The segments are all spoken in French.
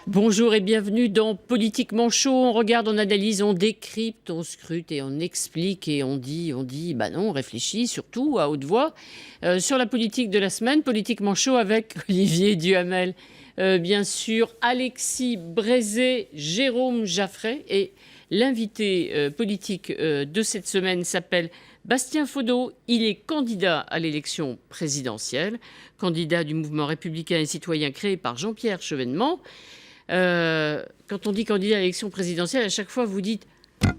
Bonjour et bienvenue dans Politiquement chaud. On regarde, on analyse, on décrypte, on scrute et on explique et on dit, bah non, on réfléchit surtout à haute voix sur la politique de la semaine. Politiquement chaud avec Olivier Duhamel, bien sûr, Alexis Brézé, Jérôme Jaffray et l'invité politique de cette semaine s'appelle Bastien Faudeau. Il est candidat à l'élection présidentielle, candidat du mouvement républicain et citoyen créé par Jean-Pierre Chevènement. Quand on dit candidat à l'élection présidentielle, à chaque fois vous dites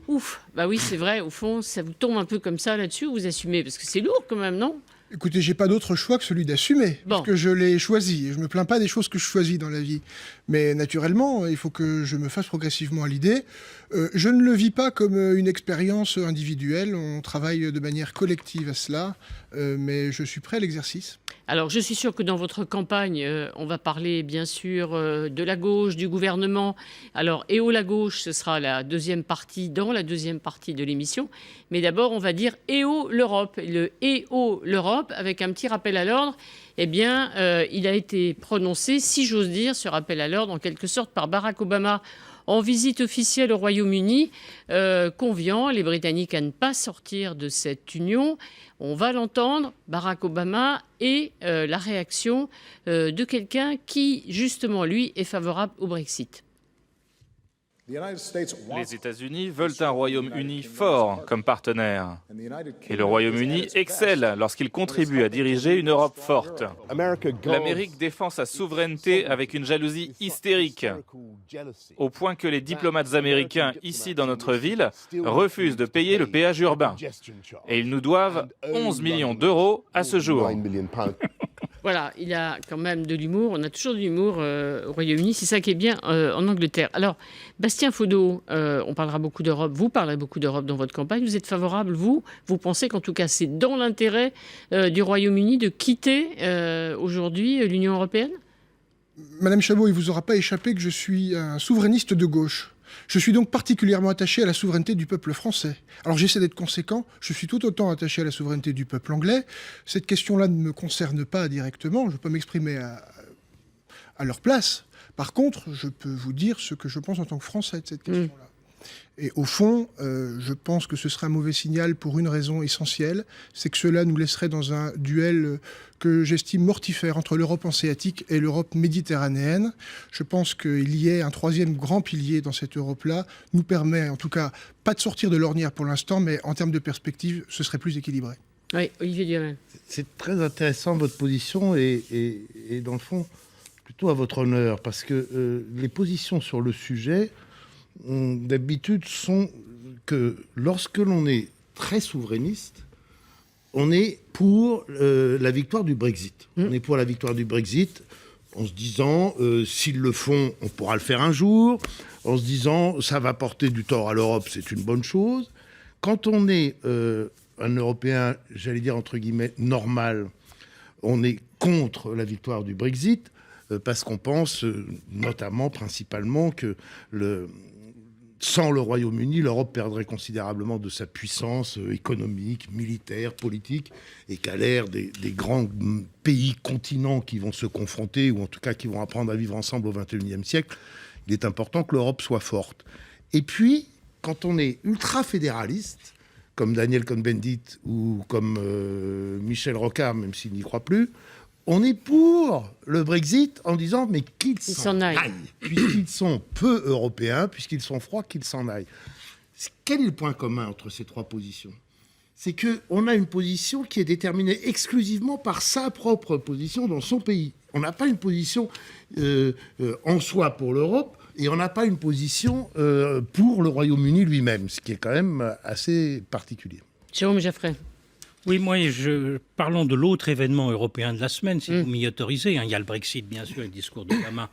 ouf, bah oui c'est vrai, au fond ça vous tombe un peu comme ça là-dessus, vous assumez, parce que c'est lourd quand même, non? Écoutez, j'ai pas d'autre choix que celui d'assumer, parce que je l'ai choisi. Je me plains pas des choses que je choisis dans la vie. Mais naturellement, il faut que je me fasse progressivement à l'idée. Je ne le vis pas comme une expérience individuelle. On travaille de manière collective à cela, mais je suis prêt à l'exercice. Alors, je suis sûre que dans votre campagne, on va parler bien sûr de la gauche, du gouvernement. Alors, et la gauche, ce sera la deuxième partie, dans la deuxième partie de l'émission. Mais d'abord, on va dire et l'Europe. Le et l'Europe, avec un petit rappel à l'ordre. Eh bien, il a été prononcé, si j'ose dire, ce rappel à l'ordre, en quelque sorte, par Barack Obama en visite officielle au Royaume-Uni, conviant les Britanniques à ne pas sortir de cette union. On va l'entendre, Barack Obama, et la réaction de quelqu'un qui, justement, lui, est favorable au Brexit. Les États-Unis veulent un Royaume-Uni fort comme partenaire. Et le Royaume-Uni excelle lorsqu'il contribue à diriger une Europe forte. L'Amérique défend sa souveraineté avec une jalousie hystérique, au point que les diplomates américains ici dans notre ville refusent de payer le péage urbain. Et ils nous doivent 11 millions d'euros à ce jour. Voilà, il a quand même de l'humour. On a toujours de l'humour au Royaume-Uni. C'est ça qui est bien en Angleterre. Alors, Bastien Faudeau, on parlera beaucoup d'Europe. Vous parlerez beaucoup d'Europe dans votre campagne. Vous êtes favorable, vous pensez qu'en tout cas, c'est dans l'intérêt du Royaume-Uni de quitter aujourd'hui l'Union européenne? Madame Chabot, il ne vous aura pas échappé que je suis un souverainiste de gauche. Je suis donc particulièrement attaché à la souveraineté du peuple français. Alors j'essaie d'être conséquent, je suis tout autant attaché à la souveraineté du peuple anglais. Cette question-là ne me concerne pas directement, je ne peux pas m'exprimer à leur place. Par contre, je peux vous dire ce que je pense en tant que Français de cette question-là. Et au fond, je pense que ce serait un mauvais signal pour une raison essentielle, c'est que cela nous laisserait dans un duel que j'estime mortifère entre l'Europe hanséatique et l'Europe méditerranéenne. Je pense qu'il y ait un troisième grand pilier dans cette Europe-là, nous permet en tout cas pas de sortir de l'ornière pour l'instant, mais en termes de perspective, ce serait plus équilibré. Oui, Olivier Duhamel. C'est très intéressant votre position et dans le fond, plutôt à votre honneur, parce que les positions sur le sujet d'habitude sont que lorsque l'on est très souverainiste, on est pour la victoire du Brexit. On est pour la victoire du Brexit en se disant s'ils le font, on pourra le faire un jour, en se disant ça va porter du tort à l'Europe, c'est une bonne chose. Quand on est un Européen, j'allais dire entre guillemets, normal, on est contre la victoire du Brexit parce qu'on pense notamment, principalement, que sans le Royaume-Uni, l'Europe perdrait considérablement de sa puissance économique, militaire, politique, et qu'à l'ère des grands pays, continents qui vont se confronter, ou en tout cas qui vont apprendre à vivre ensemble au XXIe siècle, il est important que l'Europe soit forte. Et puis, quand on est ultra-fédéraliste, comme Daniel Cohn-Bendit ou comme Michel Rocard, même s'il n'y croit plus, on est pour le Brexit en disant mais qu'ils s'en aillent, puisqu'ils sont peu européens, puisqu'ils sont froids, qu'ils s'en aillent. Quel est le point commun entre ces trois positions? C'est qu'on a une position qui est déterminée exclusivement par sa propre position dans son pays. On n'a pas une position en soi pour l'Europe et on n'a pas une position pour le Royaume-Uni lui-même, ce qui est quand même assez particulier. Jérôme Jaffray. Oui, moi, parlons de l'autre événement européen de la semaine, si vous m'y autorisez. Il y a le Brexit, bien sûr, le discours d'Obama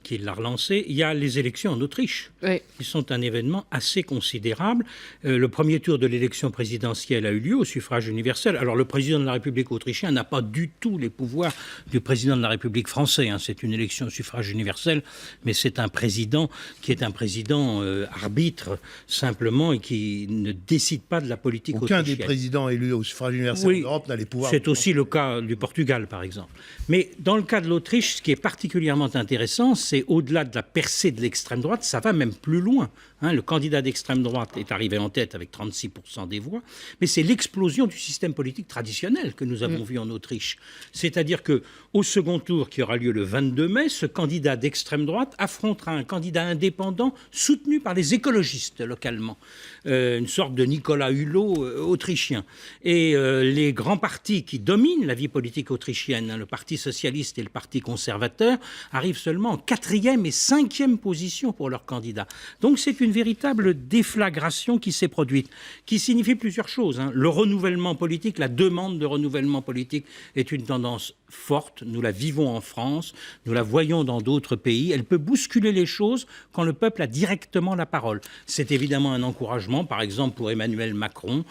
qui l'a relancé. Il y a les élections en Autriche, qui sont un événement assez considérable. Le premier tour de l'élection présidentielle a eu lieu au suffrage universel. Alors, le président de la République autrichienne n'a pas du tout les pouvoirs du président de la République français. C'est une élection au suffrage universel, mais c'est un président qui est un président arbitre, simplement, et qui ne décide pas de la politique autrichienne. Aucun des présidents élus au suffrage universelle en Europe n'allait pouvoir... C'est aussi le cas du Portugal, par exemple. Mais dans le cas de l'Autriche, ce qui est particulièrement intéressant, c'est au-delà de la percée de l'extrême droite, ça va même plus loin. Le candidat d'extrême droite est arrivé en tête avec 36% des voix, mais c'est l'explosion du système politique traditionnel que nous avons vu en Autriche. C'est-à-dire qu'au second tour, qui aura lieu le 22 mai, ce candidat d'extrême droite affrontera un candidat indépendant soutenu par les écologistes localement, une sorte de Nicolas Hulot autrichien. Et les grands partis qui dominent la vie politique autrichienne, le Parti socialiste et le Parti conservateur, arrivent seulement en 4e et 5e position pour leurs candidats. Donc c'est une véritable déflagration qui s'est produite, qui signifie plusieurs choses. Le renouvellement politique, la demande de renouvellement politique est une tendance forte. Nous la vivons en France, nous la voyons dans d'autres pays. Elle peut bousculer les choses quand le peuple a directement la parole. C'est évidemment un encouragement, par exemple pour Emmanuel Macron,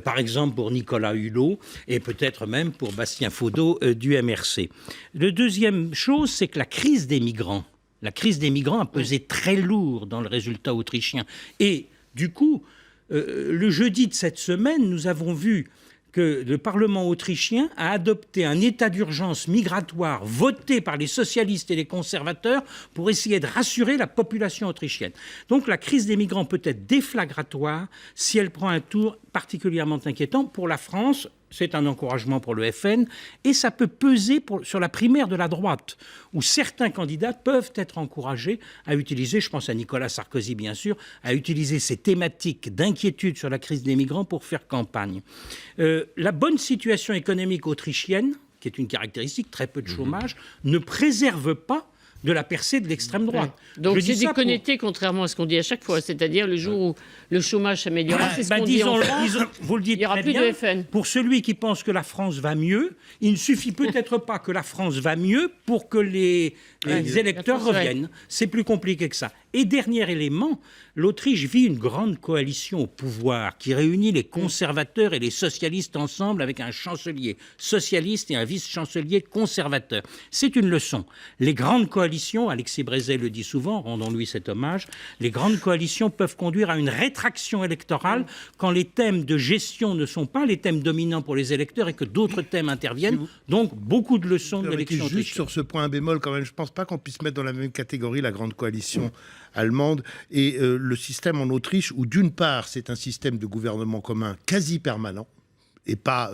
par exemple pour Nicolas Hulot et peut-être même pour Bastien Faudeau du MRC. La deuxième chose, c'est que la crise des migrants a pesé très lourd dans le résultat autrichien. Et du coup, le jeudi de cette semaine, nous avons vu que le Parlement autrichien a adopté un état d'urgence migratoire voté par les socialistes et les conservateurs pour essayer de rassurer la population autrichienne. Donc la crise des migrants peut être déflagratoire si elle prend un tour particulièrement inquiétant. Pour la France, c'est un encouragement pour le FN et ça peut peser sur la primaire de la droite, où certains candidats peuvent être encouragés à utiliser, je pense à Nicolas Sarkozy bien sûr, à utiliser ces thématiques d'inquiétude sur la crise des migrants pour faire campagne. La bonne situation économique autrichienne, qui est une caractéristique, très peu de chômage, ne préserve pas de la percée de l'extrême droite. Donc c'est déconnecté, contrairement à ce qu'on dit à chaque fois. C'est-à-dire le jour où le chômage s'améliorera, c'est ce qu'on dit en France, vous le dites, il n'y aura plus de FN. Pour celui qui pense que la France va mieux, il ne suffit peut-être pas que la France va mieux pour que les électeurs reviennent. C'est plus compliqué que ça. Et dernier élément, l'Autriche vit une grande coalition au pouvoir qui réunit les conservateurs et les socialistes ensemble avec un chancelier socialiste et un vice-chancelier conservateur. C'est une leçon. Les grandes coalitions, Alexis Brézet le dit souvent, rendons-lui cet hommage, les grandes coalitions peuvent conduire à une rétraction électorale quand les thèmes de gestion ne sont pas les thèmes dominants pour les électeurs et que d'autres thèmes interviennent. Donc beaucoup de leçons de l'élection autrichienne. Juste sur ce point, un bémol quand même, je ne pense pas qu'on puisse mettre dans la même catégorie la grande coalition allemande et le système en Autriche où d'une part c'est un système de gouvernement commun quasi permanent et pas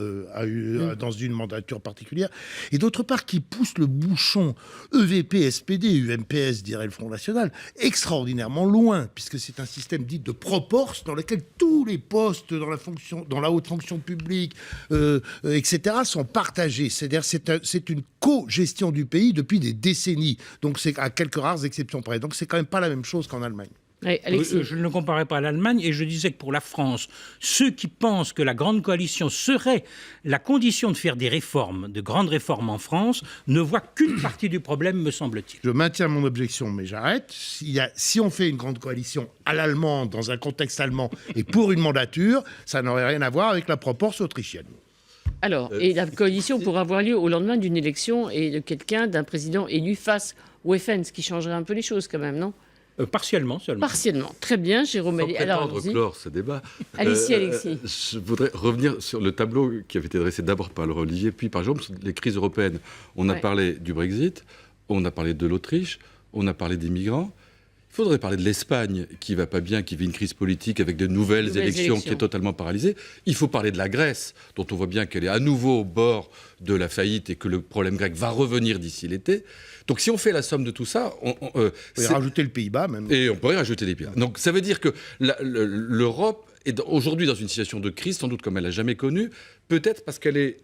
dans une mandature particulière, et d'autre part qui pousse le bouchon EVP, SPD, UMPS, dirait le Front National, extraordinairement loin, puisque c'est un système dit de proporce dans lequel tous les postes dans la haute fonction publique, etc., sont partagés. C'est-à-dire c'est une co-gestion du pays depuis des décennies, donc c'est à quelques rares exceptions près. Donc c'est quand même pas la même chose qu'en Allemagne. Oui, je ne comparais pas à l'Allemagne et je disais que pour la France, ceux qui pensent que la grande coalition serait la condition de faire des réformes, de grandes réformes en France, ne voient qu'une partie du problème, me semble-t-il. Je maintiens mon objection, mais j'arrête. Si on fait une grande coalition à l'allemande, dans un contexte allemand, et pour une mandature, ça n'aurait rien à voir avec la proporce autrichienne. Alors, et la coalition pourra avoir lieu au lendemain d'une élection et de quelqu'un, d'un président élu face au FN, ce qui changerait un peu les choses quand même, non ? Partiellement seulement. Partiellement. Très bien, Jérôme. Sans prétendre clore ce débat. Allez-y, Alexis. Je voudrais revenir sur le tableau qui avait été dressé d'abord par Laurent Olivier, puis par Jérôme, sur les crises européennes. On a parlé du Brexit, on a parlé de l'Autriche, on a parlé des migrants. Il faudrait parler de l'Espagne, qui va pas bien, qui vit une crise politique avec de nouvelles élections, qui est totalement paralysée. Il faut parler de la Grèce, dont on voit bien qu'elle est à nouveau au bord de la faillite et que le problème grec va revenir d'ici l'été. Donc si on fait la somme de tout ça... on pourrait rajouter le Pays-Bas même. Et on pourrait rajouter les Pays-Bas. Donc ça veut dire que l'Europe est aujourd'hui dans une situation de crise, sans doute comme elle n'a jamais connue, peut-être parce qu'elle est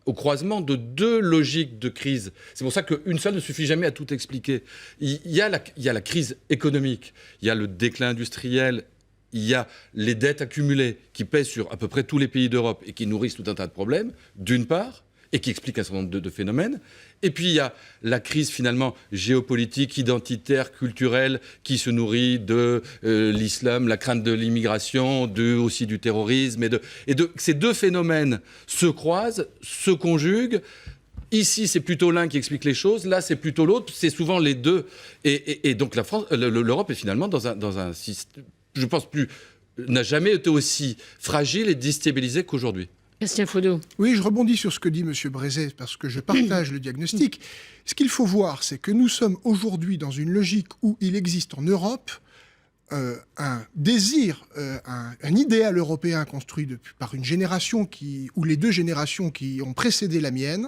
au croisement de deux logiques de crise. C'est pour ça qu'une seule ne suffit jamais à tout expliquer. Il y a la crise économique, il y a le déclin industriel, il y a les dettes accumulées qui pèsent sur à peu près tous les pays d'Europe et qui nourrissent tout un tas de problèmes, d'une part, et qui expliquent un certain nombre de phénomènes. Et puis il y a la crise finalement géopolitique, identitaire, culturelle, qui se nourrit de l'islam, la crainte de l'immigration, aussi du terrorisme. Et ces deux phénomènes se croisent, se conjuguent. Ici, c'est plutôt l'un qui explique les choses. Là, c'est plutôt l'autre. C'est souvent les deux. Et donc l'Europe est finalement dans un système, je pense, n'a jamais été aussi fragile et déstabilisée qu'aujourd'hui. Bastien Faudeau. Oui, je rebondis sur ce que dit M. Brézet, parce que je partage le diagnostic. Ce qu'il faut voir, c'est que nous sommes aujourd'hui dans une logique où il existe en Europe un désir, un idéal européen construit par une génération ou les deux générations qui ont précédé la mienne.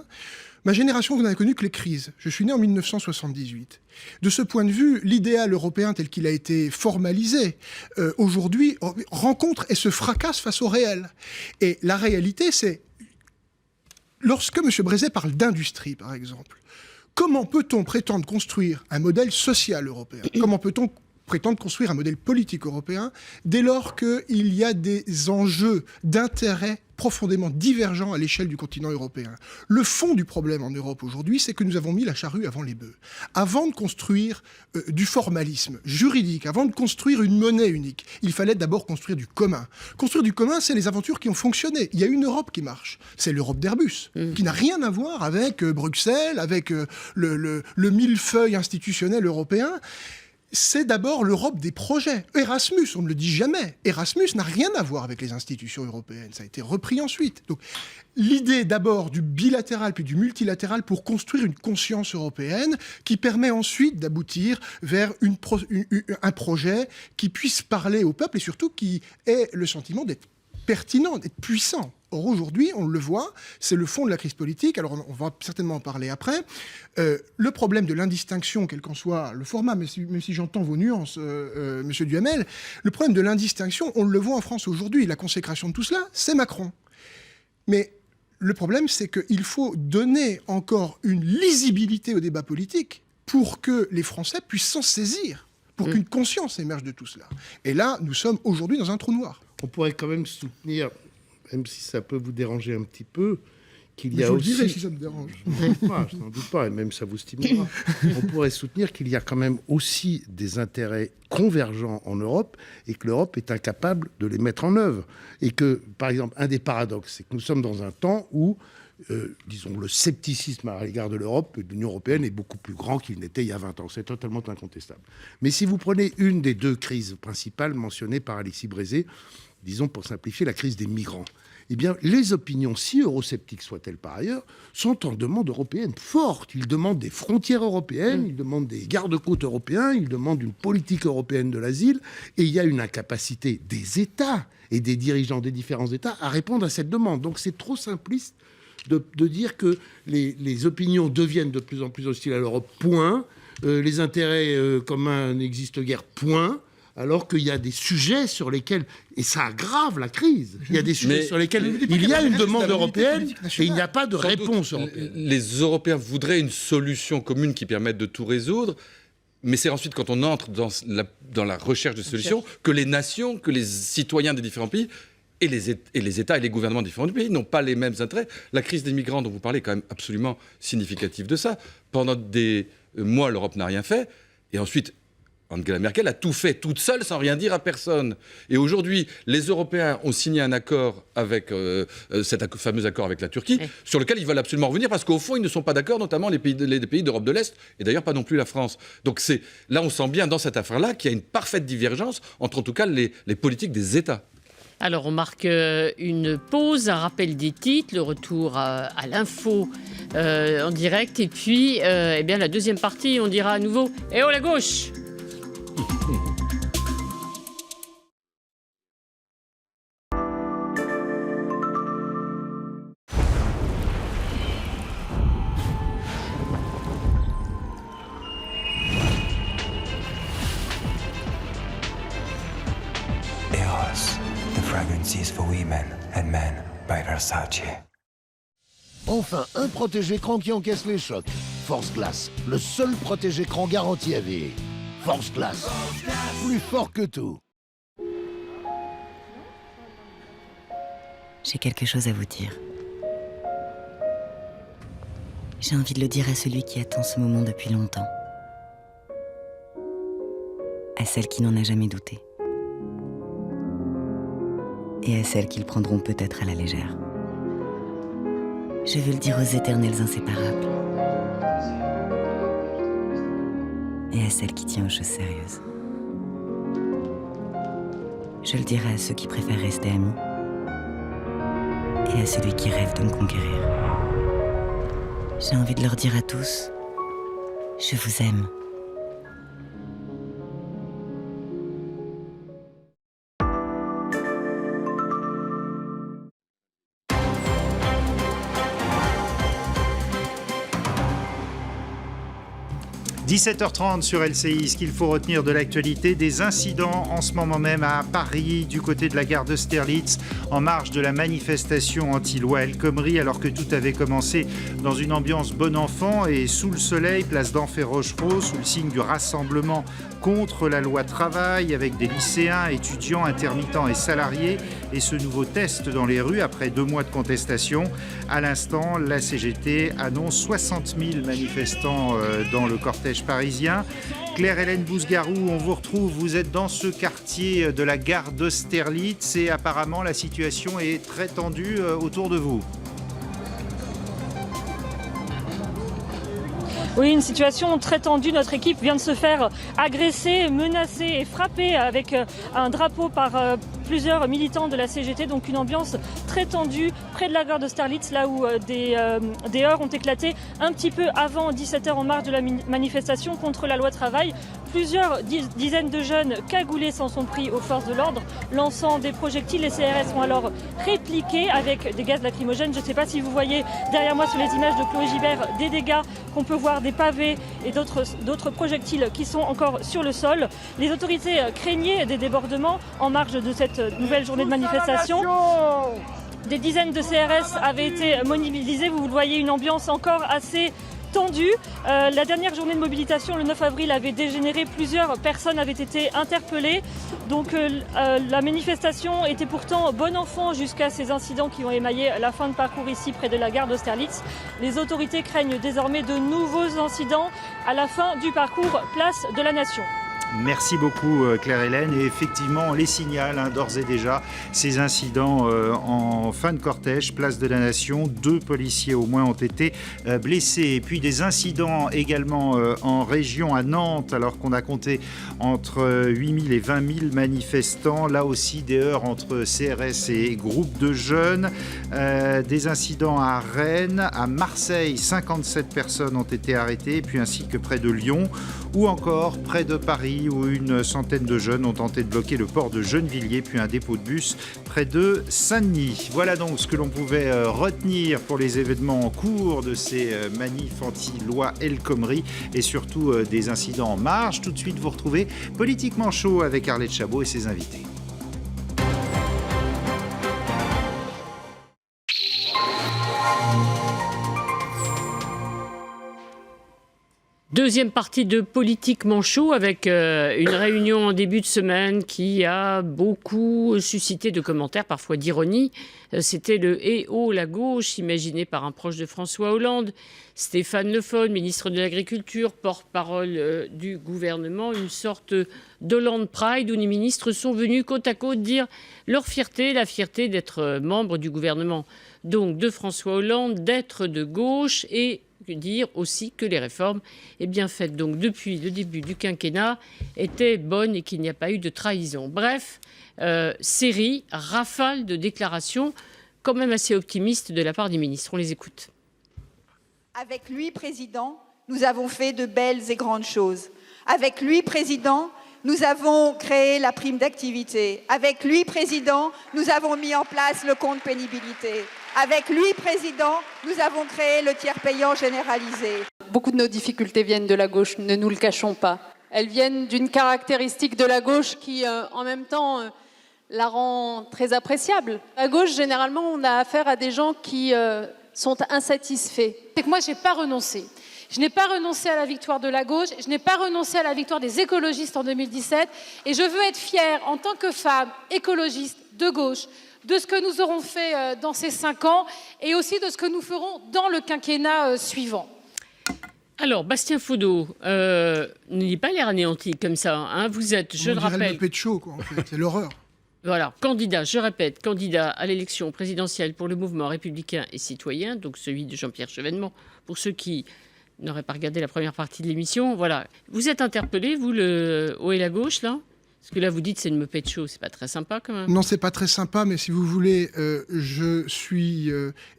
Ma génération n'a connu que les crises. Je suis né en 1978. De ce point de vue, l'idéal européen tel qu'il a été formalisé, aujourd'hui, rencontre et se fracasse face au réel. Et la réalité, c'est... Lorsque M. Brézet parle d'industrie, par exemple, comment peut-on prétendre construire un modèle social européen ? Comment peut-on prétendre construire un modèle politique européen dès lors qu'il y a des enjeux d'intérêt profondément divergents à l'échelle du continent européen. Le fond du problème en Europe aujourd'hui, c'est que nous avons mis la charrue avant les bœufs. Avant de construire du formalisme juridique, avant de construire une monnaie unique, il fallait d'abord construire du commun. Construire du commun, c'est les aventures qui ont fonctionné. Il y a une Europe qui marche. C'est l'Europe d'Airbus, qui n'a rien à voir avec Bruxelles, avec le millefeuille institutionnel européen. C'est d'abord l'Europe des projets. Erasmus, on ne le dit jamais. Erasmus n'a rien à voir avec les institutions européennes. Ça a été repris ensuite. Donc, l'idée d'abord du bilatéral puis du multilatéral pour construire une conscience européenne qui permet ensuite d'aboutir vers un projet qui puisse parler au peuple et surtout qui ait le sentiment d'être pertinent, d'être puissant. Or, aujourd'hui, on le voit, c'est le fond de la crise politique. Alors, on va certainement en parler après. Le problème de l'indistinction, quel qu'en soit le format, même si j'entends vos nuances, Monsieur Duhamel, le problème de l'indistinction, on le voit en France aujourd'hui. La consécration de tout cela, c'est Macron. Mais le problème, c'est qu'il faut donner encore une lisibilité au débat politique pour que les Français puissent s'en saisir, pour qu'une conscience émerge de tout cela. Et là, nous sommes aujourd'hui dans un trou noir. On pourrait quand même soutenir, même si ça peut vous déranger un petit peu, qu'il y a je aussi... le dirai si ça me dérange. Je n'en doute pas, et même ça vous stimulera. On pourrait soutenir qu'il y a quand même aussi des intérêts convergents en Europe et que l'Europe est incapable de les mettre en œuvre. Et que, par exemple, un des paradoxes, c'est que nous sommes dans un temps où, disons, le scepticisme à l'égard de l'Europe, de l'Union européenne, est beaucoup plus grand qu'il n'était il y a 20 ans. C'est totalement incontestable. Mais si vous prenez une des deux crises principales mentionnées par Alexis Brézet, disons pour simplifier, la crise des migrants, eh bien, les opinions, si eurosceptiques soient-elles par ailleurs, sont en demande européenne forte. Ils demandent des frontières européennes, ils demandent des garde-côtes européens, ils demandent une politique européenne de l'asile, et il y a une incapacité des États et des dirigeants des différents États à répondre à cette demande. Donc c'est trop simpliste de dire que les opinions deviennent de plus en plus hostiles à l'Europe, point. Les intérêts communs n'existent guère, point. Alors qu'il y a des sujets sur lesquels, et ça aggrave la crise, il y a des sujets sur lesquels il y a une demande européenne et il n'y a pas de réponse européenne. Les Européens voudraient une solution commune qui permette de tout résoudre, mais c'est ensuite quand on entre dans la recherche de solutions que les nations, que les citoyens des différents pays et les États et les gouvernements des différents pays n'ont pas les mêmes intérêts. La crise des migrants dont vous parlez est quand même absolument significative de ça. Pendant des mois, l'Europe n'a rien fait, et ensuite... Angela Merkel a tout fait toute seule sans rien dire à personne. Et aujourd'hui, les Européens ont signé un accord avec cet fameux accord avec la Turquie, sur lequel ils veulent absolument revenir parce qu'au fond, ils ne sont pas d'accord, notamment les pays d'Europe de l'Est et d'ailleurs pas non plus la France. Donc là, on sent bien dans cette affaire-là qu'il y a une parfaite divergence entre en tout cas les politiques des États. Alors, on marque une pause, un rappel des titres, le retour à l'info en direct. Et puis, eh bien, la deuxième partie, on dira à nouveau « Eh oh, la gauche !» Eros, the fragrances for women and men by Versace. Enfin, un protège-écran qui encaisse les chocs. Force Glass, le seul protège-écran garanti à vie. Force Glass, plus fort que tout. J'ai quelque chose à vous dire. J'ai envie de le dire à celui qui attend ce moment depuis longtemps. À celle qui n'en a jamais douté. Et à celles qui le prendront peut-être à la légère. Je veux le dire aux éternels inséparables. Et à celle qui tient aux choses sérieuses. Je le dirai à ceux qui préfèrent rester amis. et à celui qui rêve de me conquérir. J'ai envie de leur dire à tous, je vous aime. « 17h30 sur LCI, ce qu'il faut retenir de l'actualité, des incidents en ce moment même à Paris, du côté de la gare d'Austerlitz, en marge de la manifestation anti-loi El Khomri, alors que tout avait commencé dans une ambiance bon enfant et sous le soleil, place d'Enfer-Rochereau, sous le signe du rassemblement contre la loi travail, avec des lycéens, étudiants, intermittents et salariés, et ce nouveau test dans les rues après 2 mois de contestation. À l'instant, la CGT annonce 60 000 manifestants dans le cortège parisien. Claire-Hélène Bousgarou, on vous retrouve, vous êtes dans ce quartier de la gare d'Austerlitz et apparemment la situation est très tendue autour de vous. Oui, une situation très tendue. Notre équipe vient de se faire agresser, menacer et frapper avec un drapeau par plusieurs militants de la CGT. Donc une ambiance très tendue près de la gare d'Austerlitz, là où des heurts ont éclaté un petit peu avant 17h en marge de la manifestation contre la loi travail. Plusieurs dizaines de jeunes cagoulés s'en sont pris aux forces de l'ordre, lançant des projectiles. Les CRS ont alors répliqué avec des gaz lacrymogènes. Je ne sais pas si vous voyez derrière moi sur les images de Chloé Gibert des dégâts qu'on peut voir, des pavés et d'autres projectiles qui sont encore sur le sol. Les autorités craignaient des débordements en marge de cette nouvelle journée de manifestation. Des dizaines de CRS avaient été mobilisés. Vous voyez une ambiance encore assez tendue. La dernière journée de mobilisation, le 9 avril, avait dégénéré. Plusieurs personnes avaient été interpellées. Donc la manifestation était pourtant bon enfant jusqu'à ces incidents qui ont émaillé la fin de parcours ici près de la gare d'Austerlitz. Les autorités craignent désormais de nouveaux incidents à la fin du parcours Place de la Nation. Merci beaucoup Claire-Hélène. Et effectivement, on les signale d'ores et déjà ces incidents en fin de cortège, place de la Nation. 2 policiers au moins ont été blessés. Et puis des incidents également en région à Nantes, alors qu'on a compté entre 8 000 et 20 000 manifestants. Là aussi, des heurts entre CRS et groupes de jeunes. Des incidents à Rennes, à Marseille, 57 personnes ont été arrêtées, et puis ainsi que près de Lyon, ou encore près de Paris, où une centaine de jeunes ont tenté de bloquer le port de Gennevilliers, puis un dépôt de bus près de Saint-Denis. Voilà donc ce que l'on pouvait retenir pour les événements en cours de ces manifs anti-loi El Khomri et surtout des incidents en marge. Tout de suite, vous retrouvez Politiquement chaud avec Arlette Chabot et ses invités. Deuxième partie de Politiquement chaud avec une réunion en début de semaine qui a beaucoup suscité de commentaires, parfois d'ironie. C'était le « Eh oh, la gauche » imaginé par un proche de François Hollande. Stéphane Le Foll, ministre de l'Agriculture, porte-parole du gouvernement, une sorte d'Hollande Pride où les ministres sont venus côte à côte dire leur fierté, la fierté d'être membre du gouvernement. Donc de François Hollande, d'être de gauche et dire aussi que les réformes bien faites donc depuis le début du quinquennat étaient bonnes et qu'il n'y a pas eu de trahison. Bref, série, rafale de déclarations quand même assez optimistes de la part des ministres. On les écoute. Avec lui, Président, nous avons fait de belles et grandes choses. Avec lui, Président, nous avons créé la prime d'activité. Avec lui, Président, nous avons mis en place le compte pénibilité. Avec lui, Président, nous avons créé le tiers payant généralisé. Beaucoup de nos difficultés viennent de la gauche, ne nous le cachons pas. Elles viennent d'une caractéristique de la gauche qui, en même temps, la rend très appréciable. À gauche, généralement, on a affaire à des gens qui sont insatisfaits. C'est que moi, je n'ai pas renoncé. Je n'ai pas renoncé à la victoire de la gauche, je n'ai pas renoncé à la victoire des écologistes en 2017. Et je veux être fière, en tant que femme écologiste de gauche, de ce que nous aurons fait dans ces 5 ans et aussi de ce que nous ferons dans le quinquennat suivant. Alors, Bastien Faudeau, n'ayez pas l'air anéanti comme ça. Hein. Vous êtes, je le rappelle... le pécho, quoi, en fait. C'est l'horreur. Voilà, candidat, je répète, candidat à l'élection présidentielle pour le mouvement républicain et citoyen, donc celui de Jean-Pierre Chevènement, pour ceux qui n'auraient pas regardé la première partie de l'émission. Voilà, vous êtes interpellé, vous, le haut et la gauche, là ? Ce que là vous dites, c'est une meupette show, c'est pas très sympa quand même. Non, c'est pas très sympa, mais si vous voulez, je suis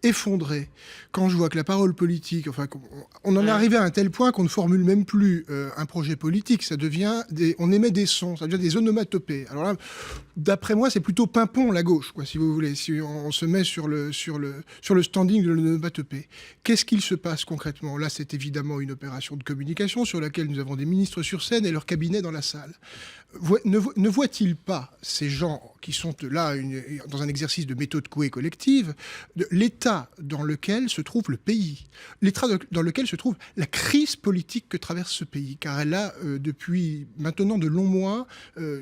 effondré quand je vois que la parole politique, enfin, on en est arrivé à un tel point qu'on ne formule même plus un projet politique. Ça devient on émet des sons, ça devient des onomatopées. Alors là, d'après moi, c'est plutôt pimpon la gauche, quoi, si vous voulez. Si on se met sur le standing de l'onomatopée, qu'est-ce qu'il se passe concrètement? Là, c'est évidemment une opération de communication sur laquelle nous avons des ministres sur scène et leur cabinet dans la salle. Ne voient-ils pas, ces gens qui sont là dans un exercice de méthode couée collective, l'état dans lequel se trouve le pays, l'état dans lequel se trouve la crise politique que traverse ce pays, car elle a, depuis maintenant de longs mois,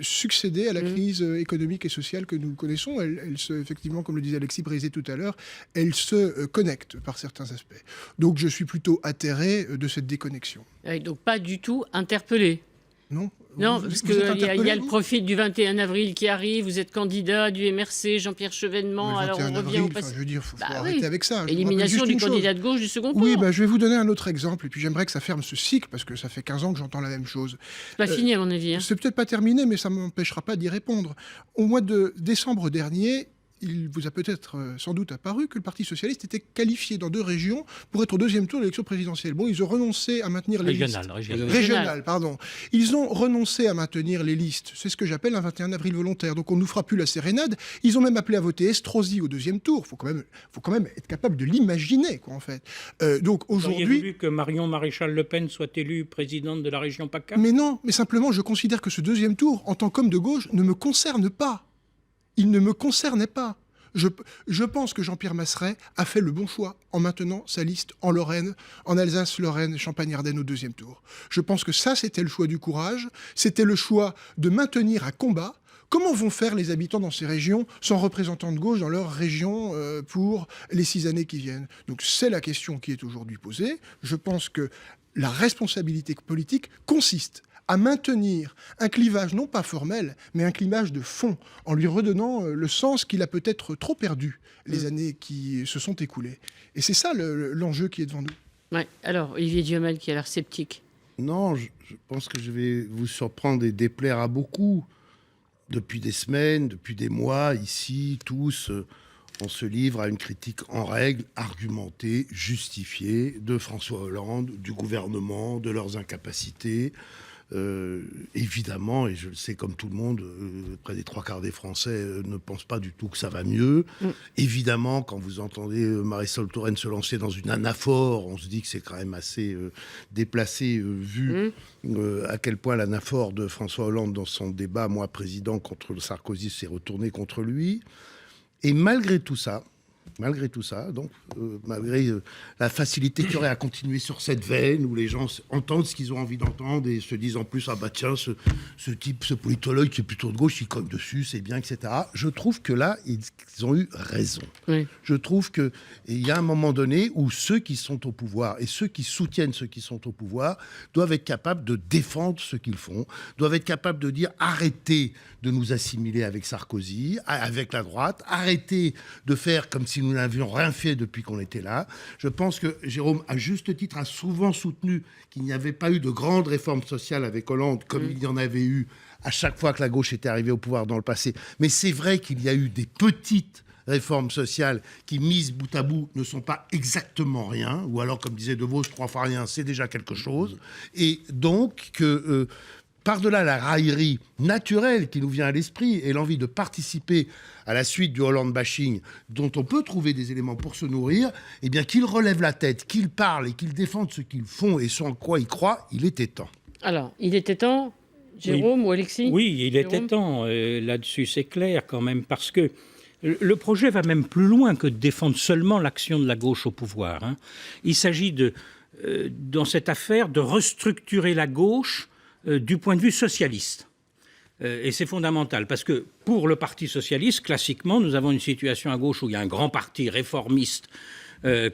succédé à la crise économique et sociale que nous connaissons. Elle se, effectivement, comme le disait Alexis Brézé tout à l'heure, elle se connecte par certains aspects. Donc je suis plutôt atterré de cette déconnexion. Et donc pas du tout interpellé. Non. Non, parce qu'il y a le profil du 21 avril qui arrive, vous êtes candidat du MRC, Jean-Pierre Chevènement, alors on revient au passé. Je veux dire, faut arrêter avec ça. Élimination du candidat de gauche du second tour. Oui, je vais vous donner un autre exemple, et puis j'aimerais que ça ferme ce cycle, parce que ça fait 15 ans que j'entends la même chose. C'est pas fini à mon avis. C'est peut-être pas terminé, mais ça ne m'empêchera pas d'y répondre. Au mois de décembre dernier, il vous a peut-être sans doute apparu que le Parti socialiste était qualifié dans 2 régions pour être au 2e tour de l'élection présidentielle. Bon, ils ont renoncé à maintenir les listes. Régionales, pardon. Ils ont renoncé à maintenir les listes. C'est ce que j'appelle un 21 avril volontaire. Donc on ne nous fera plus la sérénade. Ils ont même appelé à voter Estrosi au 2e tour. Faut quand même être capable de l'imaginer, quoi, en fait. Donc aujourd'hui... Vous auriez voulu que Marion Maréchal Le Pen soit élue présidente de la région PACA? Mais non, mais simplement je considère que ce 2e tour, en tant qu'homme de gauche, ne me concerne pas. Il ne me concernait pas. Je pense que Jean-Pierre Masseret a fait le bon choix en maintenant sa liste en Lorraine, en Alsace, Lorraine, Champagne-Ardenne au 2e tour. Je pense que ça, c'était le choix du courage, c'était le choix de maintenir un combat. Comment vont faire les habitants dans ces régions sans représentants de gauche dans leur région pour les 6 années qui viennent? Donc c'est la question qui est aujourd'hui posée. Je pense que la responsabilité politique consiste à maintenir un clivage non pas formel, mais un clivage de fond, en lui redonnant le sens qu'il a peut-être trop perdu les années qui se sont écoulées. Et c'est ça l'enjeu qui est devant nous. Ouais. Alors, Olivier Duhamel qui a l'air sceptique. Non, je pense que je vais vous surprendre et déplaire à beaucoup. Depuis des semaines, depuis des mois, ici, tous, on se livre à une critique en règle, argumentée, justifiée de François Hollande, du gouvernement, de leurs incapacités. Évidemment, et je le sais comme tout le monde, près des 3/4 des Français ne pensent pas du tout que ça va mieux. Évidemment, quand vous entendez Marisol Touraine se lancer dans une anaphore, on se dit que c'est quand même assez déplacé, vu à quel point l'anaphore de François Hollande dans son débat, moi président, contre Sarkozy, s'est retourné contre lui. Et malgré tout ça, donc, malgré la facilité qu'il y aurait à continuer sur cette veine où les gens entendent ce qu'ils ont envie d'entendre et se disent en plus, ah bah tiens, ce type, ce politologue qui est plutôt de gauche, il cogne dessus, c'est bien, etc. Je trouve que là, ils ont eu raison. Oui. Je trouve qu'il y a un moment donné où ceux qui sont au pouvoir et ceux qui soutiennent ceux qui sont au pouvoir doivent être capables de défendre ce qu'ils font, doivent être capables de dire arrêtez de nous assimiler avec Sarkozy, avec la droite, arrêtez de faire comme si nous n'avions rien fait depuis qu'on était là. Je pense que Jérôme, à juste titre, a souvent soutenu qu'il n'y avait pas eu de grande réforme sociale avec Hollande, comme il y en avait eu à chaque fois que la gauche était arrivée au pouvoir dans le passé. Mais c'est vrai qu'il y a eu des petites réformes sociales qui, mises bout à bout, ne sont pas exactement rien, ou alors, comme disait De Vos, 3 fois rien, c'est déjà quelque chose. Et donc, que... par-delà la raillerie naturelle qui nous vient à l'esprit et l'envie de participer à la suite du Hollande bashing dont on peut trouver des éléments pour se nourrir, eh bien qu'ils relèvent la tête, qu'ils parlent et qu'ils défendent ce qu'ils font et ce en quoi ils croient, il était temps. Alors, il était temps, Jérôme ou Alexis? Oui, il était temps. Là-dessus, c'est clair quand même, parce que le projet va même plus loin que de défendre seulement l'action de la gauche au pouvoir. Il s'agit dans cette affaire, de restructurer la gauche du point de vue socialiste. Et c'est fondamental, parce que pour le Parti socialiste, classiquement, nous avons une situation à gauche où il y a un grand parti réformiste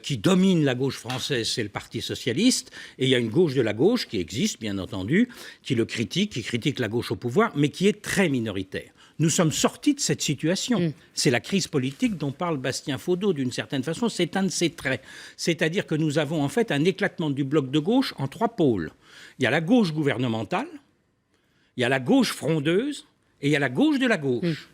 qui domine la gauche française, c'est le Parti socialiste, et il y a une gauche de la gauche qui existe, bien entendu, qui le critique, qui critique la gauche au pouvoir, mais qui est très minoritaire. Nous sommes sortis de cette situation. C'est la crise politique dont parle Bastien Faudeau, d'une certaine façon, c'est un de ses traits. C'est-à-dire que nous avons en fait un éclatement du bloc de gauche en 3 pôles. Il y a la gauche gouvernementale, il y a la gauche frondeuse et il y a la gauche de la gauche.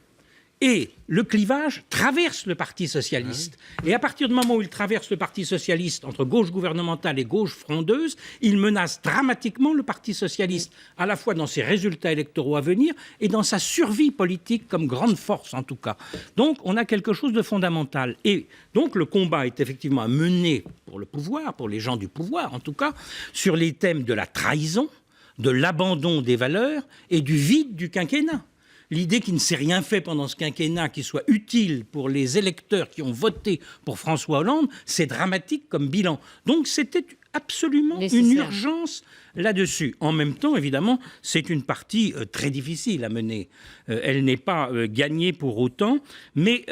Et le clivage traverse le Parti socialiste. Et à partir du moment où il traverse le Parti socialiste, entre gauche gouvernementale et gauche frondeuse, il menace dramatiquement le Parti socialiste, à la fois dans ses résultats électoraux à venir et dans sa survie politique comme grande force, en tout cas. Donc, on a quelque chose de fondamental. Et donc, le combat est effectivement à mener pour le pouvoir, pour les gens du pouvoir, en tout cas, sur les thèmes de la trahison, de l'abandon des valeurs et du vide du quinquennat. L'idée qu'il ne s'est rien fait pendant ce quinquennat qui soit utile pour les électeurs qui ont voté pour François Hollande, c'est dramatique comme bilan. Donc c'était absolument une urgence là-dessus. En même temps, évidemment, c'est une partie très difficile à mener. Elle n'est pas gagnée pour autant, mais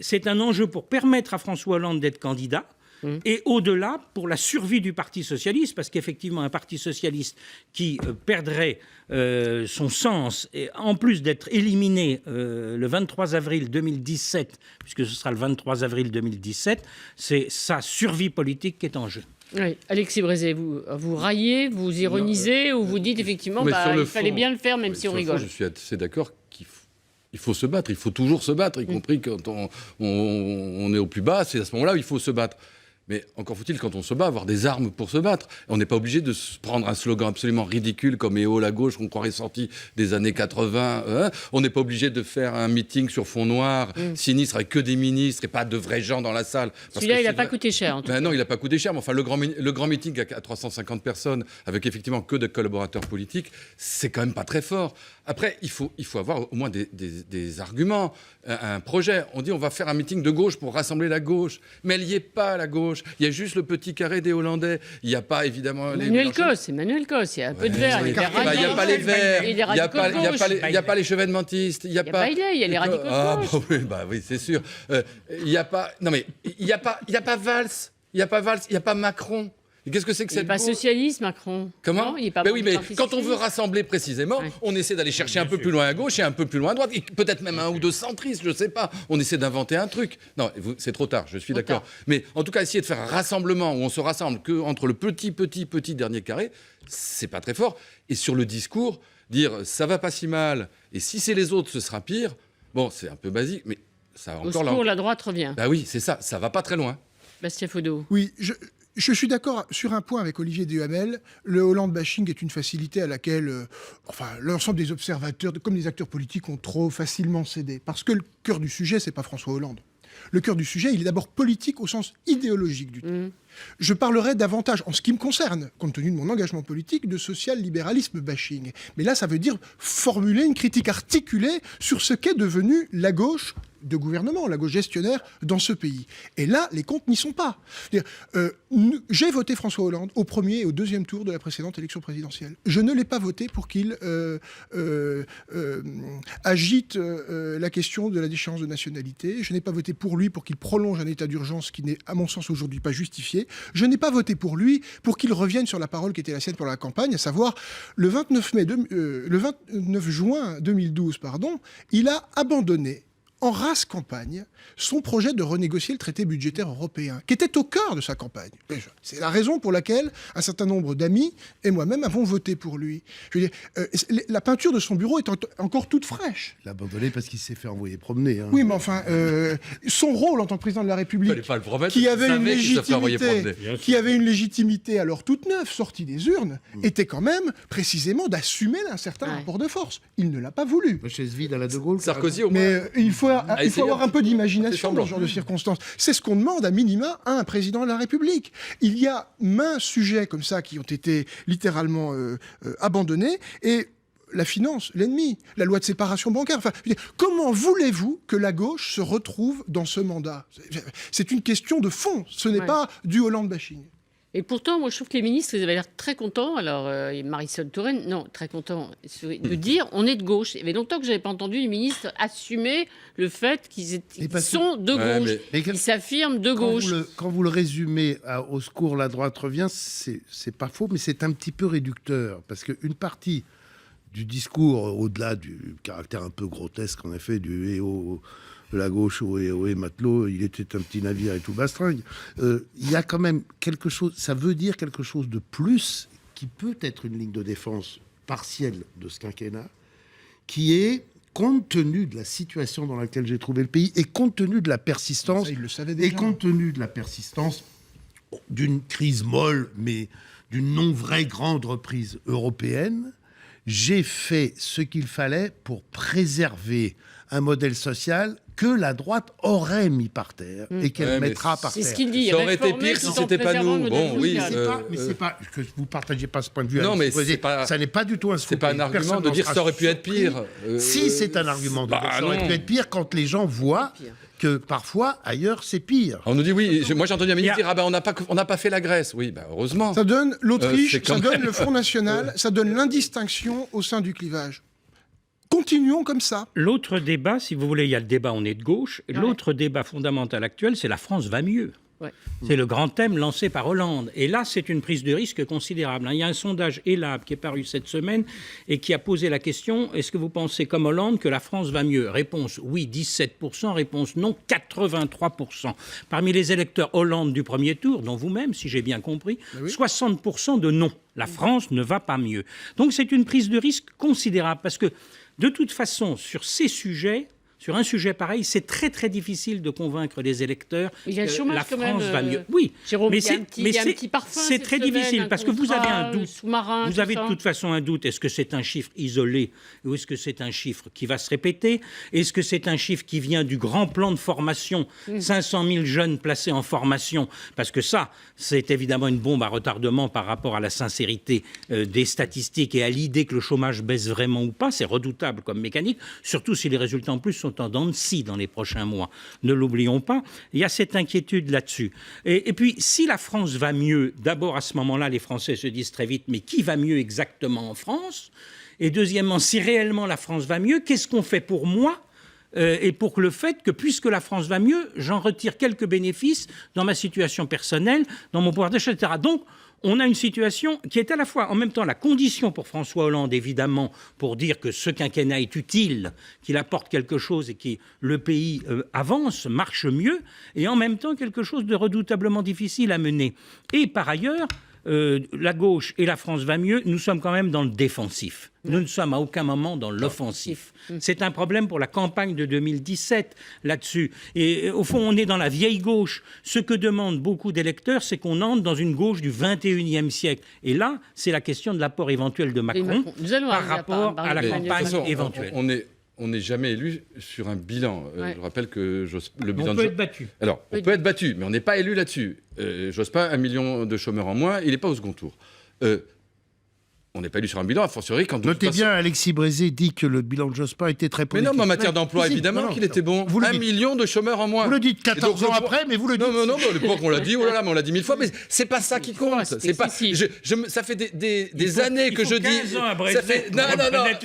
c'est un enjeu pour permettre à François Hollande d'être candidat. Et au-delà, pour la survie du Parti socialiste, parce qu'effectivement, un Parti socialiste qui perdrait son sens, et en plus d'être éliminé le 23 avril 2017, puisque ce sera le 23 avril 2017, c'est sa survie politique qui est en jeu. Oui. Alexis Brézé, vous raillez, vous ironisez, ou vous dites effectivement il fallait bien le faire, même si on rigole. Je suis assez d'accord qu'il faut se battre, il faut toujours se battre, y compris quand on est au plus bas, c'est à ce moment-là où il faut se battre. Mais encore faut-il, quand on se bat, avoir des armes pour se battre. On n'est pas obligé de se prendre un slogan absolument ridicule comme « Eh oh, la gauche », qu'on croirait sorti des années 80. On n'est pas obligé de faire un meeting sur fond noir, sinistre, avec que des ministres et pas de vrais gens dans la salle. Celui-là, il n'a pas coûté cher, en tout cas. Non, il n'a pas coûté cher. Mais enfin, le grand meeting à 350 personnes, avec effectivement que de collaborateurs politiques, c'est quand même pas très fort. Après, il faut avoir au moins des arguments, un projet. On dit on va faire un meeting de gauche pour rassembler la gauche. Mais elle n'y est pas, la gauche. Il y a juste le petit carré des Hollandais. Il n'y a pas, évidemment... Emmanuel Cos, il y a un peu de verts. Il n'y a pas les verts, il n'y a pas les chevènementistes. Il y a les radicaux de gauche. Oui, c'est sûr. Il n'y a pas... Non, mais il n'y a pas Valls. Il n'y a pas Macron. Et qu'est-ce que c'est que cette... Il n'est pas socialiste, Macron. Comment ? Non, il est pas oui, mais quand on veut rassembler précisément, on essaie d'aller chercher un peu plus loin à gauche et un peu plus loin à droite, et peut-être même un ou deux centristes, je ne sais pas. On essaie d'inventer un truc. Non, c'est trop tard, je suis d'accord. Mais en tout cas, essayer de faire un rassemblement où on se rassemble qu'entre le petit dernier carré, c'est pas très fort. Et sur le discours, dire ça va pas si mal, et si c'est les autres, ce sera pire, bon, c'est un peu basique, mais ça va encore là. Au secours, la droite revient. Oui, c'est ça va pas très loin. Bastien Fodot. Oui, je suis d'accord sur un point avec Olivier Duhamel. Le Hollande bashing est une facilité à laquelle l'ensemble des observateurs, comme les acteurs politiques, ont trop facilement cédé. Parce que le cœur du sujet, c'est pas François Hollande. Le cœur du sujet, il est d'abord politique au sens idéologique du terme. Je parlerai davantage, en ce qui me concerne, compte tenu de mon engagement politique, de social-libéralisme bashing. Mais là, ça veut dire formuler une critique articulée sur ce qu'est devenue la gauche de gouvernement, la gauche gestionnaire dans ce pays. Et là, les comptes n'y sont pas. J'ai voté François Hollande au premier et au deuxième tour de la précédente élection présidentielle. Je ne l'ai pas voté pour qu'il agite la question de la déchéance de nationalité. Je n'ai pas voté pour lui pour qu'il prolonge un état d'urgence qui n'est, à mon sens, aujourd'hui pas justifié. Je n'ai pas voté pour lui pour qu'il revienne sur la parole qui était la sienne pour la campagne, à savoir le 29 juin 2012, il a abandonné en rase campagne son projet de renégocier le traité budgétaire européen, qui était au cœur de sa campagne. C'est la raison pour laquelle un certain nombre d'amis et moi-même avons voté pour lui. Je veux dire, la peinture de son bureau est encore toute fraîche. Il l'a abandonné parce qu'il s'est fait envoyer promener. Oui, mais enfin, son rôle en tant que président de la République, qui avait une légitimité alors toute neuve, sortie des urnes, était quand même précisément d'assumer un certain rapport de force. Il ne l'a pas voulu. Chaise vide à la De Gaulle. Sarkozy, au moins. Mais il faut avoir un peu d'imagination dans ce genre de circonstances. C'est ce qu'on demande à minima à un président de la République. Il y a maints sujets comme ça qui ont été littéralement abandonnés et la finance, l'ennemi, la loi de séparation bancaire. Enfin, comment voulez-vous que la gauche se retrouve dans ce mandat ? C'est une question de fond. Ce n'est pas du Hollande bashing. Et pourtant, moi, je trouve que les ministres, ils avaient l'air très contents. Alors, Marisol Touraine, non, très contents de dire on est de gauche. Il y avait longtemps que je n'avais pas entendu les ministres assumer le fait qu'ils sont de gauche, qu'ils s'affirment de gauche. Quand vous le résumez au secours, la droite revient, c'est pas faux, mais c'est un petit peu réducteur. Parce qu'une partie du discours, au-delà du caractère un peu grotesque, en effet, du EO de la gauche au matelot, il était un petit navire et tout bastringue. Il y a quand même quelque chose, ça veut dire quelque chose de plus qui peut être une ligne de défense partielle de ce quinquennat, qui est, compte tenu de la situation dans laquelle j'ai trouvé le pays, et compte tenu de la persistance, d'une crise molle, mais d'une non vraie grande reprise européenne, j'ai fait ce qu'il fallait pour préserver un modèle social que la droite aurait mis par terre et qu'elle mettra par terre. C'est ce qu'il dit. Ça aurait été pire si c'était pas nous. Bon, oui. Mais c'est pas que vous partagez pas ce point de vue. Non, mais ça n'est pas du tout un scoop. C'est pas un argument de dire que ça aurait pu être pire. Si, c'est un argument de dire que ça aurait pu être pire quand les gens voient que parfois ailleurs c'est pire. On nous dit oui. Moi j'ai entendu un ministre dire on n'a pas fait la Grèce. Oui, heureusement. Ça donne l'Autriche, ça donne le Front National, ça donne l'indistinction au sein du clivage. Continuons comme ça. L'autre débat, si vous voulez, il y a le débat on est de gauche. L'autre débat fondamental actuel, c'est la France va mieux. Ouais. C'est le grand thème lancé par Hollande. Et là, c'est une prise de risque considérable. Il y a un sondage ELAB qui est paru cette semaine et qui a posé la question, est-ce que vous pensez comme Hollande que la France va mieux? Réponse oui, 17%. Réponse non, 83%. Parmi les électeurs Hollande du premier tour, dont vous-même, si j'ai bien compris, 60% de non. La France ne va pas mieux. Donc c'est une prise de risque considérable parce que de toute façon, sur ces sujets, sur un sujet pareil, c'est très très difficile de convaincre les électeurs que la France va mieux. Oui, Jérôme, mais c'est très difficile parce que vous avez un doute. Vous avez de ça. toute façon un doute. Est-ce que c'est un chiffre isolé ou est-ce que c'est un chiffre qui va se répéter? Est-ce que c'est un chiffre qui vient du grand plan de formation, 500 000 jeunes placés en formation? Parce que ça, c'est évidemment une bombe à retardement par rapport à la sincérité des statistiques et à l'idée que le chômage baisse vraiment ou pas. C'est redoutable comme mécanique, surtout si les résultats en plus sont en dents de scie dans les prochains mois. Ne l'oublions pas, il y a cette inquiétude là-dessus. Et puis, si la France va mieux, d'abord à ce moment-là, les Français se disent très vite, mais qui va mieux exactement en France? Et deuxièmement, si réellement la France va mieux, qu'est-ce qu'on fait pour moi? Et pour le fait que, puisque la France va mieux, j'en retire quelques bénéfices dans ma situation personnelle, dans mon pouvoir d'achat, etc. Donc, on a une situation qui est à la fois en même temps la condition pour François Hollande, évidemment, pour dire que ce quinquennat est utile, qu'il apporte quelque chose et que le pays avance, marche mieux, et en même temps quelque chose de redoutablement difficile à mener. Et par ailleurs, la gauche et la France va mieux, nous sommes quand même dans le défensif. Nous ne sommes à aucun moment dans l'offensif. C'est un problème pour la campagne de 2017 là-dessus. Et au fond, on est dans la vieille gauche. Ce que demandent beaucoup d'électeurs, c'est qu'on entre dans une gauche du 21e siècle. Et là, c'est la question de l'apport éventuel de Macron par rapport à la campagne éventuelle. On n'est jamais élu sur un bilan. Je rappelle que le bilan on peut être battu. Alors, on peut être battu, mais on n'est pas élu là-dessus. Jospin, 1 million de chômeurs en moins, il n'est pas au second tour. On n'est pas élu sur un bilan, a fortiori quand... Notez bien, Alexis Brézé dit que le bilan de Jospin était très positif. Mais non, mais en matière d'emploi, évidemment qu'il était bon. 1 million de chômeurs en moins. Vous le dites 14 ans après, mais vous le dites... Non, à l'époque, on l'a dit, oh là là, mais on l'a dit 1000 fois, mais c'est pas ça qui compte. C'est pas... ça fait des années que je dis... 15 ans à Brézé pour reconnaître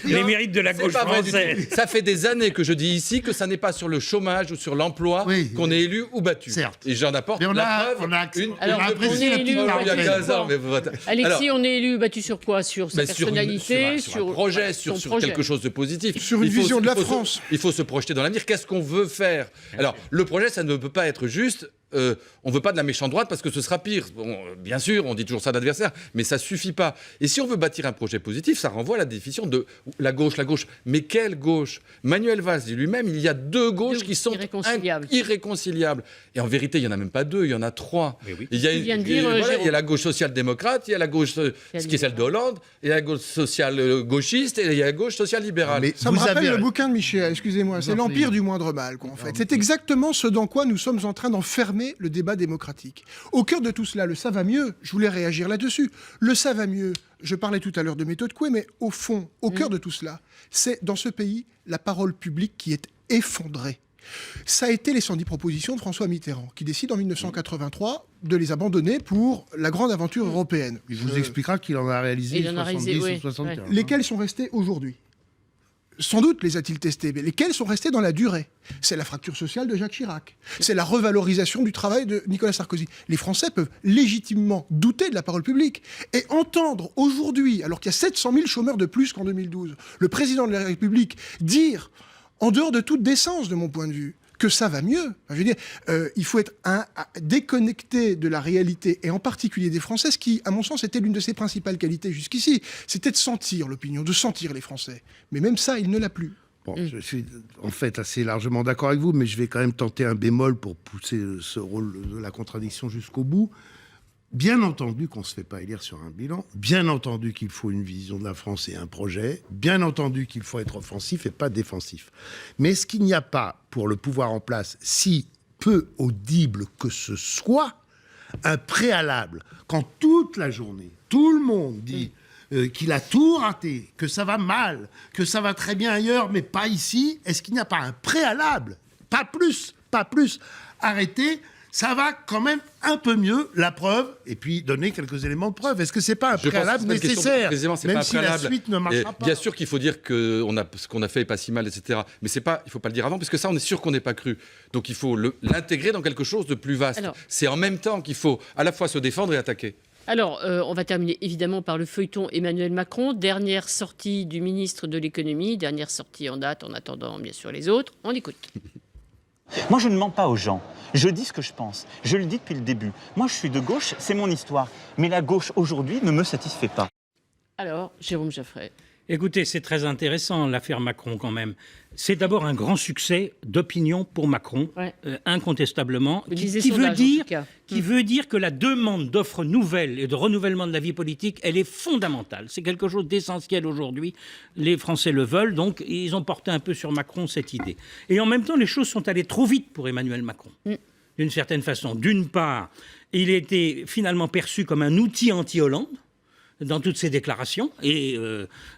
les mérites de la gauche française. Ça fait des années que je dis ici que ça n'est pas sur le chômage ou sur l'emploi qu'on est élu ou battu. Certes. Et j'en apporte la preuve. Alors, on est élu... Alexis, on est élu battu sur quoi? Sur sa personnalité, sur un projet, sur quelque chose de positif. Sur une vision de la France. Il faut se projeter dans l'avenir. Qu'est-ce qu'on veut faire? Alors, le projet, ça ne peut pas être juste... on ne veut pas de la méchante droite parce que ce sera pire. Bon, bien sûr, on dit toujours ça d'adversaire, mais ça ne suffit pas. Et si on veut bâtir un projet positif, ça renvoie à la définition de la gauche. Mais quelle gauche? Manuel Valls dit lui-même, il y a deux gauches qui sont irréconciliables. Et en vérité, il n'y en a même pas deux, il y en a trois. Oui. Il y a la gauche social-démocrate, il y a la gauche, ce qui est celle de Hollande, il y a la gauche social-gauchiste et il y a la gauche social-libérale. Mais ça me rappelle le bouquin de Michel, excusez-moi, c'est l'empire du moindre mal, en fait. C'est exactement ce dans quoi nous sommes en train d'enfermer le débat démocratique. Au cœur de tout cela, le ça va mieux, je voulais réagir là-dessus. Le ça va mieux, je parlais tout à l'heure de méthode Coué, mais au fond, au cœur de tout cela, c'est dans ce pays la parole publique qui est effondrée. Ça a été les 110 propositions de François Mitterrand, qui décide en 1983 de les abandonner pour la grande aventure européenne. Il vous expliquera qu'il en a réalisé 70 ou 75. Lesquels sont restés aujourd'hui? Sans doute les a-t-il testés, mais lesquels sont restés dans la durée? C'est la fracture sociale de Jacques Chirac. C'est la revalorisation du travail de Nicolas Sarkozy. Les Français peuvent légitimement douter de la parole publique et entendre aujourd'hui, alors qu'il y a 700 000 chômeurs de plus qu'en 2012, le président de la République dire, en dehors de toute décence de mon point de vue, que ça va mieux. Enfin, je veux dire, il faut être déconnecté de la réalité, et en particulier des Français, ce qui, à mon sens, était l'une de ses principales qualités jusqu'ici. C'était de sentir l'opinion, de sentir les Français. Mais même ça, il ne l'a plus. Bon, je suis en fait assez largement d'accord avec vous, mais je vais quand même tenter un bémol pour pousser ce rôle de la contradiction jusqu'au bout. Bien entendu qu'on ne se fait pas élire sur un bilan, bien entendu qu'il faut une vision de la France et un projet, bien entendu qu'il faut être offensif et pas défensif. Mais est-ce qu'il n'y a pas, pour le pouvoir en place, si peu audible que ce soit, un préalable, quand toute la journée, tout le monde dit qu'il a tout raté, que ça va mal, que ça va très bien ailleurs, mais pas ici, est-ce qu'il n'y a pas un préalable, pas plus, arrêtez, ça va quand même un peu mieux, la preuve, et puis donner quelques éléments de preuve. Est-ce que c'est pas un préalable nécessaire, même si la suite ne marchera pas? Bien sûr qu'il faut dire que ce qu'on a fait n'est pas si mal, etc. Mais il ne faut pas le dire avant, parce que ça, on est sûr qu'on n'est pas cru. Donc il faut l'intégrer dans quelque chose de plus vaste. Alors, c'est en même temps qu'il faut à la fois se défendre et attaquer. Alors, on va terminer évidemment par le feuilleton Emmanuel Macron. Dernière sortie du ministre de l'économie, dernière sortie en date, en attendant bien sûr les autres. On écoute. Moi, je ne mens pas aux gens. Je dis ce que je pense. Je le dis depuis le début. Moi, je suis de gauche, c'est mon histoire. Mais la gauche, aujourd'hui, ne me satisfait pas. Alors, Jérôme Jaffray. Écoutez, c'est très intéressant, l'affaire Macron, quand même. C'est d'abord un grand succès d'opinion pour Macron, incontestablement, qui veut dire que la demande d'offres nouvelles et de renouvellement de la vie politique, elle est fondamentale. C'est quelque chose d'essentiel aujourd'hui. Les Français le veulent, donc ils ont porté un peu sur Macron cette idée. Et en même temps, les choses sont allées trop vite pour Emmanuel Macron, d'une certaine façon. D'une part, il était finalement perçu comme un outil anti-Hollande, dans toutes ses déclarations, et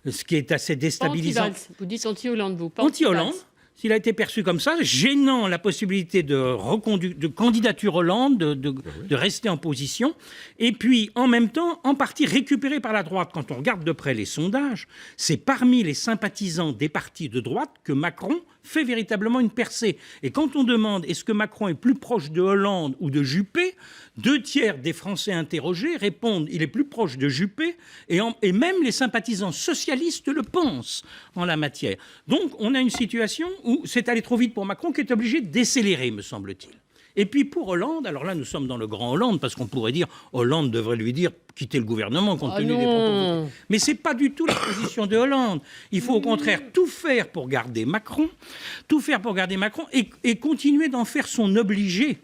ce qui est assez déstabilisant. Vous dites anti-Hollande, vous. Anti-Hollande, s'il a été perçu comme ça, gênant la possibilité de candidature Hollande, de rester en position, et puis en même temps, en partie récupéré par la droite. Quand on regarde de près les sondages, c'est parmi les sympathisants des partis de droite que Macron fait véritablement une percée. Et quand on demande est-ce que Macron est plus proche de Hollande ou de Juppé, 2/3 des Français interrogés répondent il est plus proche de Juppé, et même les sympathisants socialistes le pensent en la matière. Donc on a une situation où c'est allé trop vite pour Macron, qui est obligé de décélérer, me semble-t-il. Et puis pour Hollande, alors là nous sommes dans le grand Hollande, parce qu'on pourrait dire Hollande devrait lui dire quitter le gouvernement compte tenu des propos. Mais c'est pas du tout la position de Hollande. Il faut au contraire tout faire pour garder Macron, et continuer d'en faire son obligé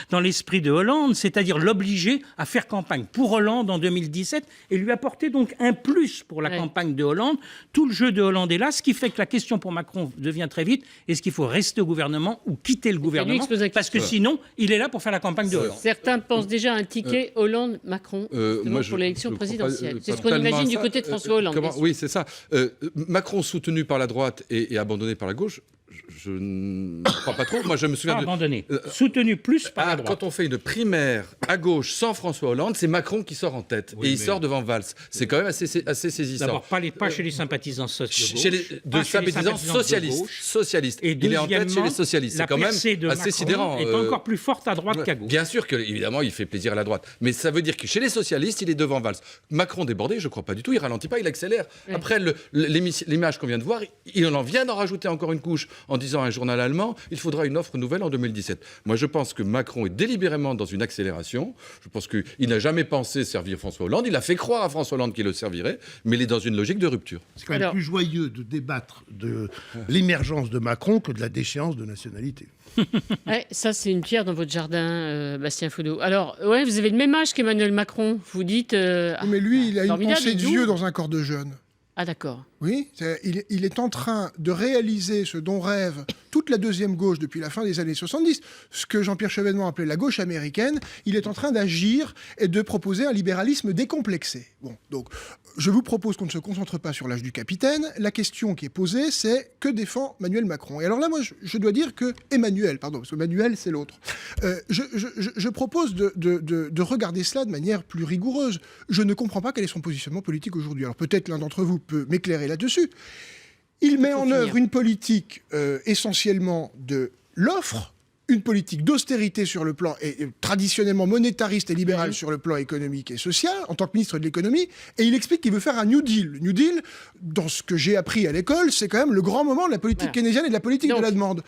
dans l'esprit de Hollande, c'est-à-dire l'obliger à faire campagne pour Hollande en 2017 et lui apporter donc un plus pour la campagne de Hollande. Tout le jeu de Hollande est là, ce qui fait que la question pour Macron devient très vite, est-ce qu'il faut rester au gouvernement ou quitter le gouvernement, parce que sinon, il est là pour faire la campagne de Hollande. Certains pensent déjà à un ticket Hollande-Macron pour l'élection présidentielle. C'est ce qu'on imagine du côté de François Hollande. Oui, c'est ça. Macron soutenu par la droite et abandonné par la gauche, je ne crois pas trop. Moi, je me souviens abandonné. Soutenu plus par la droite. Quand on fait une primaire à gauche sans François Hollande, c'est Macron qui sort en tête. Et il sort devant Valls. C'est quand même assez saisissant. D'abord, pas chez les sympathisants socialistes. Et il est en tête chez les socialistes. C'est quand même assez sidérant. Est encore plus forte à droite qu'à gauche. Bien sûr qu'évidemment, il fait plaisir à la droite. Mais ça veut dire que chez les socialistes, il est devant Valls. Macron débordé, je ne crois pas du tout. Il ralentit pas, il accélère. Après l'image qu'on vient de voir, il en vient d'en rajouter encore une couche en disant à un journal allemand, il faudra une offre nouvelle en 2017. Moi, je pense que Macron est délibérément dans une accélération. Je pense qu'il n'a jamais pensé servir François Hollande. Il a fait croire à François Hollande qu'il le servirait, mais il est dans une logique de rupture. C'est quand même plus joyeux de débattre de l'émergence de Macron que de la déchéance de nationalité. Ça, c'est une pierre dans votre jardin, Bastien Foudot. Alors, vous avez le même âge qu'Emmanuel Macron. Vous dites... mais lui, il a une pensée de vieux dans un corps de jeune. Ah d'accord. Oui, il est en train de réaliser ce dont rêve toute la deuxième gauche depuis la fin des années 70, ce que Jean-Pierre Chevènement appelait la gauche américaine. Il est en train d'agir et de proposer un libéralisme décomplexé. Bon, donc je vous propose qu'on ne se concentre pas sur l'âge du capitaine. La question qui est posée, c'est que défend Emmanuel Macron? Et alors là, moi, je dois dire que parce que Manuel, c'est l'autre. Je propose de regarder cela de manière plus rigoureuse. Je ne comprends pas quel est son positionnement politique aujourd'hui. Alors peut-être l'un d'entre vous peut m'éclairer là-dessus. Il met en œuvre une politique essentiellement de l'offre, une politique d'austérité sur le plan et traditionnellement monétariste et libéral sur le plan économique et social, en tant que ministre de l'économie, et il explique qu'il veut faire un New Deal. Le New Deal, dans ce que j'ai appris à l'école, c'est quand même le grand moment de la politique keynésienne et de la politique de la demande.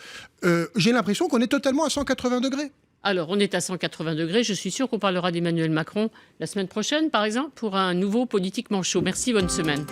J'ai l'impression qu'on est totalement à 180 degrés. Alors, on est à 180 degrés. Je suis sûr qu'on parlera d'Emmanuel Macron la semaine prochaine, par exemple, pour un nouveau Politiquement chaud. Merci, bonne semaine.